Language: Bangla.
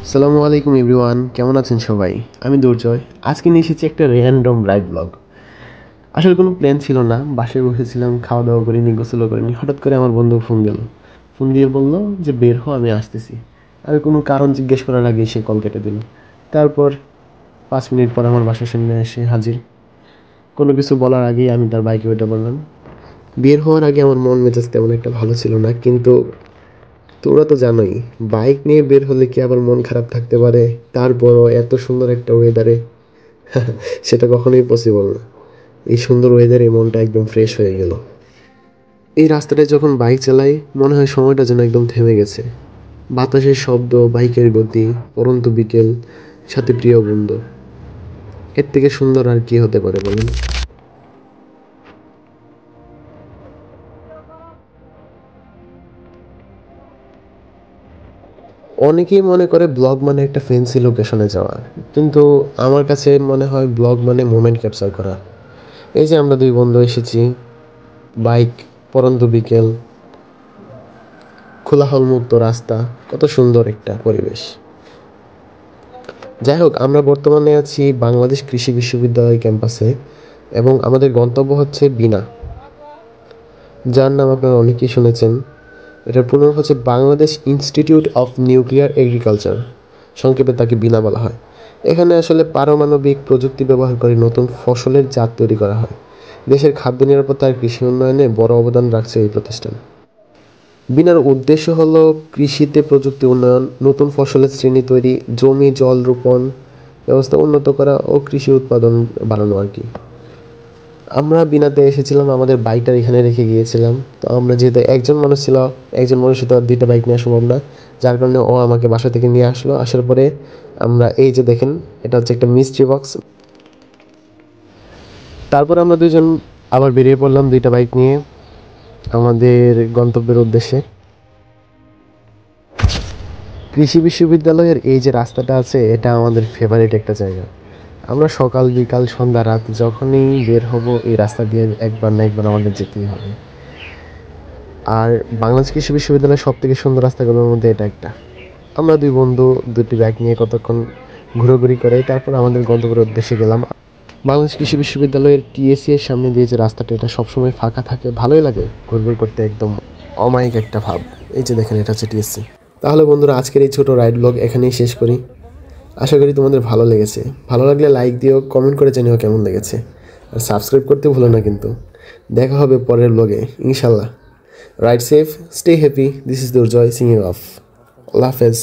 আসসালামু আলাইকুম এভরিওয়ান, কেমন আছেন সবাই? আমি দুর্জয়। আজকে নিয়ে এসেছি একটা র্যান্ডম রাইড ব্লগ। আসলে কোনো প্ল্যান ছিল না, বাসায় বসেছিলাম, খাওয়া দাওয়া করিনি, গোসলও করিনি। হঠাৎ করে আমার বন্ধু ফোন দিল, ফোন দিয়ে বলল যে বের হও, আমি আসতেছি। আমি কোনো কারণ জিজ্ঞেস করার আগেই সে কল কেটে দিল। তারপর 5 মিনিট পর আমার বাসার সামনে এসে হাজির। কোনো কিছু বলার আগেই আমি তার বাইকে উঠে পড়লাম। বের হওয়ার আগে আমার মন মেজাজ তেমন একটা ভালো ছিল না, কিন্তু তোমরা তো জানোই বাইক নিয়ে বের হলে কি আবার মন খারাপ থাকতে পারে, তারপরও এত সুন্দর একটা ওয়েদারে সেটা কখনোই পসিবল না। এই সুন্দর ওয়েদারে মনটা একদম ফ্রেশ হয়ে গেল। এই রাস্তাটায় যখন বাইক চালাই মনে হয় সময়টা যেন একদম থেমে গেছে। বাতাসের শব্দ, বাইকের গতি, পরন্ত বিকেল, সাথে প্রিয় বন্ধু, এর থেকে সুন্দর আর কি হতে পারে বলুন? অনেকেই মনে করে ব্লগ মানে একটা ফ্যান্সি লোকেশনে যাওয়া, কিন্তু আমার কাছে মনে হয় ব্লগ মানে মোমেন্ট ক্যাপচার করা। এই যে আমরা দুই বন্ধু এসেছি, বাইক, পরন্ত বিকেল, কোলাহলমুক্ত রাস্তা, কত সুন্দর একটা পরিবেশ। যাই হোক, আমরা বর্তমানে আছি বাংলাদেশ কৃষি বিশ্ববিদ্যালয় ক্যাম্পাসে, এবং আমাদের গন্তব্য হচ্ছে বিনা, যার নাম আপনারা অনেকেই শুনেছেন। এটার পুনর হচ্ছে Bangladesh institute of nuclear agriculture, সংক্ষেপে তাকে বিনা বলা হয়। এখানে আসলে পারমাণবিক প্রযুক্তি ব্যবহার করে নতুন ফসলের জাত তৈরি করা হয়। দেশের খাদ্য নিরাপত্তা আর কৃষি উন্নয়নে বড় অবদান রাখছে এই প্রতিষ্ঠান। বিনার উদ্দেশ্য হলো কৃষিতে প্রযুক্তি উন্নয়ন, নতুন ফসলের শ্রেণী তৈরি, জমি জল রোপণ ব্যবস্থা উন্নত করা ও কৃষি উৎপাদন বাড়ানো আর কি। আমরা বিনাতে এসেছিলাম, আমাদের বাইকটা এখানে রেখে গিয়েছিলাম। তো আমরা যেহেতু একজন মানুষ ছিল, একজন মানুষের তো আর দুইটা বাইক নেওয়া সম্ভব না, যার কারণে ও আমাকে বাসা থেকে নিয়ে আসলো। আসার পরে আমরা, এই যে দেখেন, এটা হচ্ছে একটা মিস্ট্রি বক্স। তারপর আমরা দুজন আবার বেরিয়ে পড়লাম দুইটা বাইক নিয়ে আমাদের গন্তব্যের উদ্দেশ্যে। কৃষি বিশ্ববিদ্যালয়ের এই যে রাস্তাটা আছে, এটা আমাদের ফেভারিট একটা জায়গা। আমরা সকাল বিকাল সন্ধ্যা রাত যখনই বের হব এই রাস্তা দিয়ে একবার না একবার আমাদের যেতেই হবে। আর বাংলাদেশ কৃষি বিশ্ববিদ্যালয়ের সব থেকে সুন্দর রাস্তাগুলোর মধ্যে এটা একটা। আমরা দুই বন্ধু দুটি ব্যাগ নিয়ে কতক্ষণ ঘোরাঘুরি করে তারপর আমাদের গন্তব্যের উদ্দেশ্যে গেলাম। বাংলাদেশ কৃষি বিশ্ববিদ্যালয়ের টিএসসি এর সামনে দিয়ে যে রাস্তাটা, এটা সবসময় ফাঁকা থাকে, ভালোই লাগে ঘুরঘুর করতে, একদম অমায়িক একটা ভাব। এই যে দেখেন, এটা হচ্ছে টিএসসি। তাহলে বন্ধুরা, আজকের এই ছোট রাইড ব্লগ এখানেই শেষ করি। আশা করি তোমাদের ভালো লেগেছে। ভালো লাগলে লাইক দিও, কমেন্ট করে জানিও কেমন লেগেছে, আর সাবস্ক্রাইব করতে ভুলো না কিন্তু। দেখা হবে পরের ব্লগে ইনশাল্লাহ। Ride safe, stay happy. This is Durjoy Singh you off. আল্লাহ হাফেজ।